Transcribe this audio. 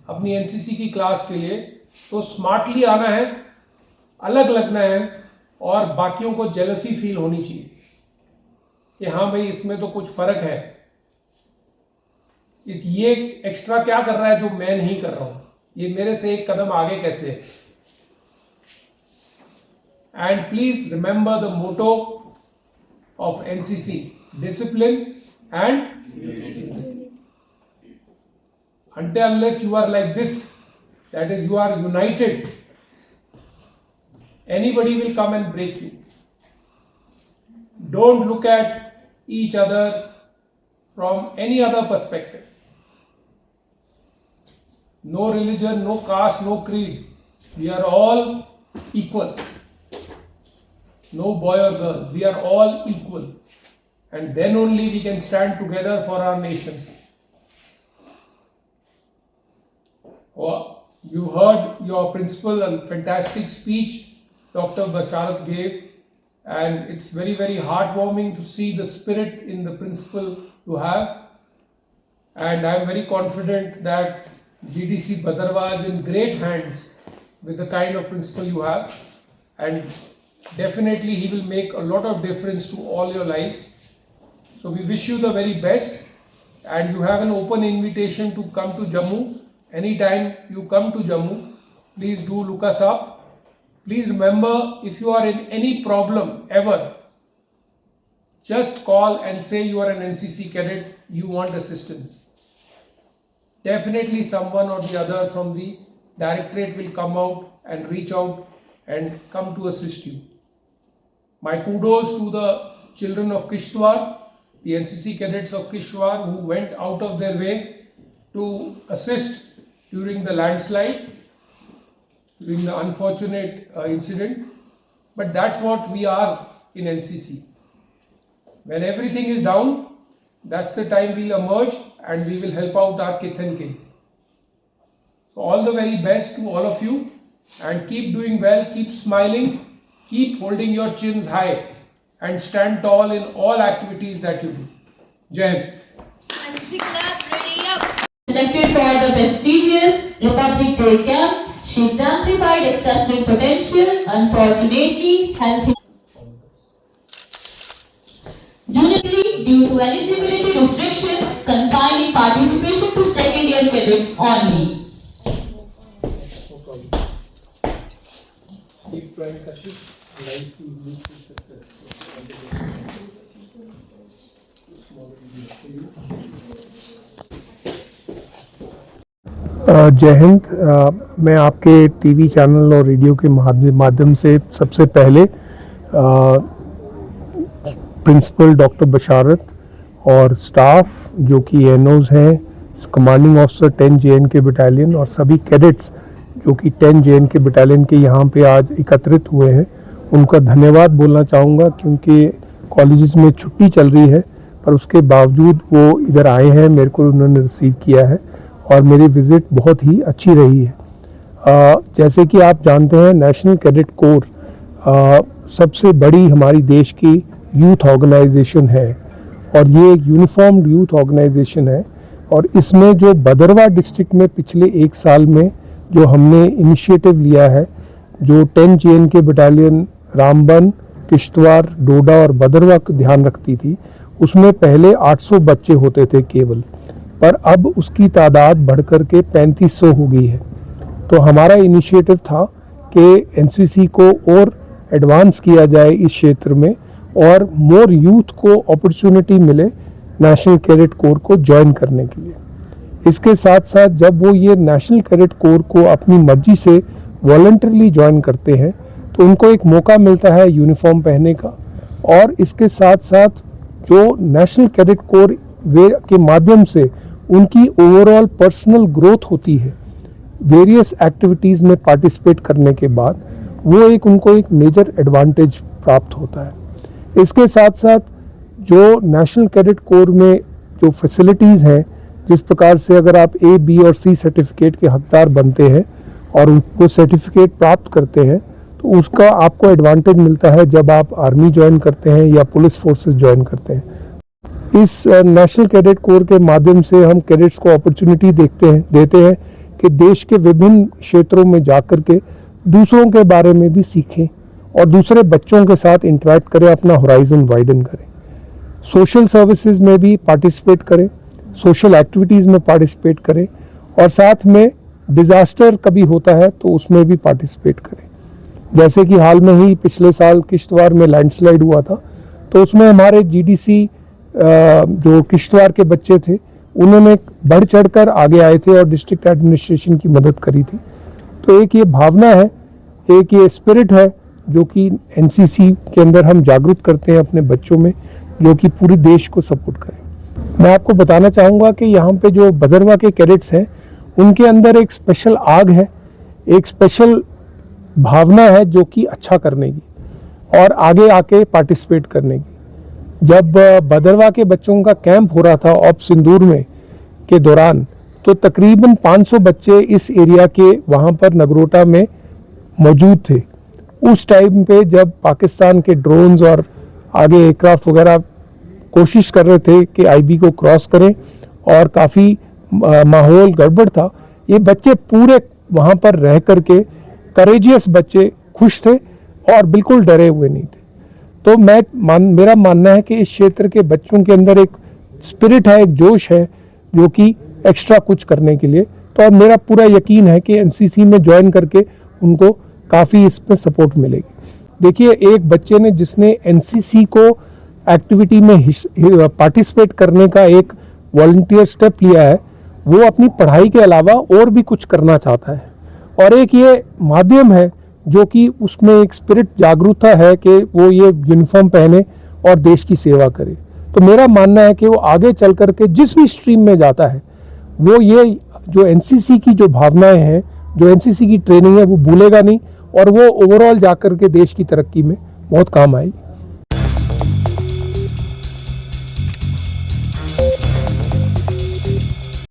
अपनी एनसीसी की क्लास के लिए, तो स्मार्टली आना है, अलग लगना है और बाकियों को जेलसी फील होनी चाहिए कि हाँ भाई इसमें तो कुछ फर्क है, ये एक्स्ट्रा क्या कर रहा है जो मैं नहीं कर रहा हूं, ये मेरे से एक कदम आगे कैसे है। And please remember the motto of NCC, discipline and until unless you are like this, that is you are united, anybody will come and break you. Don't look at each other from any other perspective. No religion, no caste, no creed, we are all equal. No boy or girl, we are all equal, and then only we can stand together for our nation. You heard your principal, a fantastic speech Dr. Basharat gave, and it's very, very heartwarming to see the spirit in the principal you have. And I'm very confident that GDC Bhadarwah is in great hands with the kind of principal you have, and definitely he will make a lot of difference to all your lives. So we wish you the very best, and you have an open invitation to come to Jammu. Anytime you come to Jammu, please do look us up. Please remember, if you are in any problem ever, just call and say you are an NCC cadet, you want assistance. Definitely someone or the other from the directorate will come out and reach out and come to assist you. My kudos to the children of Kishtwar, the NCC cadets of Kishtwar who went out of their way to assist during the landslide, during the unfortunate incident. But that's what we are in NCC. When everything is down, that's the time we'll emerge and we will help out our kith and kin. So all the very best to all of you, and keep doing well, keep smiling, keep holding your chins high and stand tall in all activities that you do. Jai Hind. NCC Club, ready up. Selected for the prestigious Republic Day camp, she exemplified exceptional potential. Unfortunately, health due to eligibility restrictions, confining participation to second year cadet only. Keep trying, Kashif. Life will lead to success. जय हिंद। मैं आपके TV channel और radio के माध्यम से सबसे पहले principal doctor बशारत और स्टाफ जो कि एनओज हैं, कमांडिंग ऑफिसर 10 JNK बटालियन और सभी कैडेट्स जो कि 10 JNK बटालियन के यहाँ पे आज एकत्रित हुए हैं, उनका धन्यवाद बोलना चाहूँगा, क्योंकि कॉलेजेस में छुट्टी चल रही है पर उसके बावजूद वो इधर आए हैं, मेरे को उन्होंने रिसीव किया है और मेरी विज़िट बहुत ही अच्छी रही है। जैसे कि आप जानते हैं, नेशनल कैडेट कोर सबसे बड़ी हमारी देश की यूथ ऑर्गेनाइजेशन है और ये एक यूनिफॉर्म्ड यूथ ऑर्गेनाइजेशन है। और इसमें जो भदरवा डिस्ट्रिक्ट में पिछले एक साल में जो हमने इनिशिएटिव लिया है, जो 10 JNK बटालियन रामबन, किश्तवाड़, डोडा और भदरवा का ध्यान रखती थी, उसमें पहले 800 बच्चे होते थे केवल, पर अब उसकी तादाद बढ़कर के 3500 हो गई है। तो हमारा इनिशिएटिव था कि एनसीसी को और एडवांस किया जाए इस क्षेत्र में और मोर यूथ को अपॉर्चुनिटी मिले नेशनल कैडेट कोर को ज्वाइन करने के लिए। इसके साथ साथ जब वो ये नेशनल कैडेट कोर को अपनी मर्जी से वॉलंटरली ज्वाइन करते हैं तो उनको एक मौका मिलता है यूनिफॉर्म पहनने का, और इसके साथ साथ जो नेशनल कैडेट कोर वे के माध्यम से उनकी ओवरऑल पर्सनल ग्रोथ होती है वेरियस एक्टिविटीज़ में पार्टिसिपेट करने के बाद, वो एक उनको एक मेजर एडवांटेज प्राप्त होता है। इसके साथ साथ जो नेशनल कैडेट कोर में जो फैसिलिटीज़ हैं, जिस प्रकार से अगर आप A, B और C सर्टिफिकेट के हकदार बनते हैं और उनको सर्टिफिकेट प्राप्त करते हैं, तो उसका आपको एडवांटेज मिलता है जब आप आर्मी ज्वाइन करते हैं या पुलिस फोर्सेस ज्वाइन करते हैं। इस नेशनल कैडेट कोर के माध्यम से हम कैडेट्स को अपॉर्चुनिटी देते हैं कि देश के विभिन्न क्षेत्रों में जाकर के दूसरों के बारे में भी सीखें और दूसरे बच्चों के साथ इंटरेक्ट करें, अपना होराइजन वाइडन करें। सोशल सर्विसेज में भी पार्टिसिपेट करें, सोशल एक्टिविटीज़ में पार्टिसिपेट करें और साथ में डिज़ास्टर कभी होता है तो उसमें भी पार्टिसिपेट करें। जैसे कि हाल में ही पिछले साल किश्तवाड़ में लैंडस्लाइड हुआ था, तो उसमें हमारे जीडीसी जो किश्तवाड़ के बच्चे थे उन्होंने बढ़ चढ़कर आगे आए थे और डिस्ट्रिक्ट एडमिनिस्ट्रेशन की मदद करी थी। तो एक ये भावना है, एक ये स्पिरिट है जो कि एनसीसी के अंदर हम जागरूक करते हैं अपने बच्चों में, जो कि पूरे देश को सपोर्ट करें। मैं आपको बताना चाहूँगा कि यहाँ पे जो भदरवा के कैडेट्स हैं उनके अंदर एक स्पेशल आग है, एक स्पेशल भावना है जो कि अच्छा करने की और आगे आके पार्टिसिपेट करने की। जब भदरवा के बच्चों का कैंप हो रहा था ऑप सिंदूर में के दौरान, तो तकरीबन 500 बच्चे इस एरिया के वहाँ पर नगरोटा में मौजूद थे। उस टाइम पे जब पाकिस्तान के ड्रोन्स और आगे एयरक्राफ्ट वगैरह कोशिश कर रहे थे कि आईबी को क्रॉस करें और काफ़ी माहौल गड़बड़ था, ये बच्चे पूरे वहाँ पर रह करके करेजियस बच्चे खुश थे और बिल्कुल डरे हुए नहीं थे। तो मेरा मानना है कि इस क्षेत्र के बच्चों के अंदर एक स्पिरिट है, एक जोश है जो कि एक्स्ट्रा कुछ करने के लिए। तो अब मेरा पूरा यकीन है कि एनसीसी में ज्वाइन करके उनको काफ़ी इसमें सपोर्ट मिलेगी। देखिए, एक बच्चे ने जिसने एनसीसी को एक्टिविटी में पार्टिसिपेट करने का एक वॉलंटियर स्टेप लिया है, वो अपनी पढ़ाई के अलावा और भी कुछ करना चाहता है और एक ये माध्यम है जो कि उसमें एक स्पिरिट जागरूकता है कि वो ये यूनिफॉर्म पहने और देश की सेवा करे। तो मेरा मानना है कि वो आगे चल कर के जिस भी स्ट्रीम में जाता है, वो ये जो एनसीसी की जो भावनाएं हैं, जो एनसीसी की ट्रेनिंग है, वो भूलेगा नहीं और वो ओवरऑल जाकर के देश की तरक्की में बहुत काम आएगी।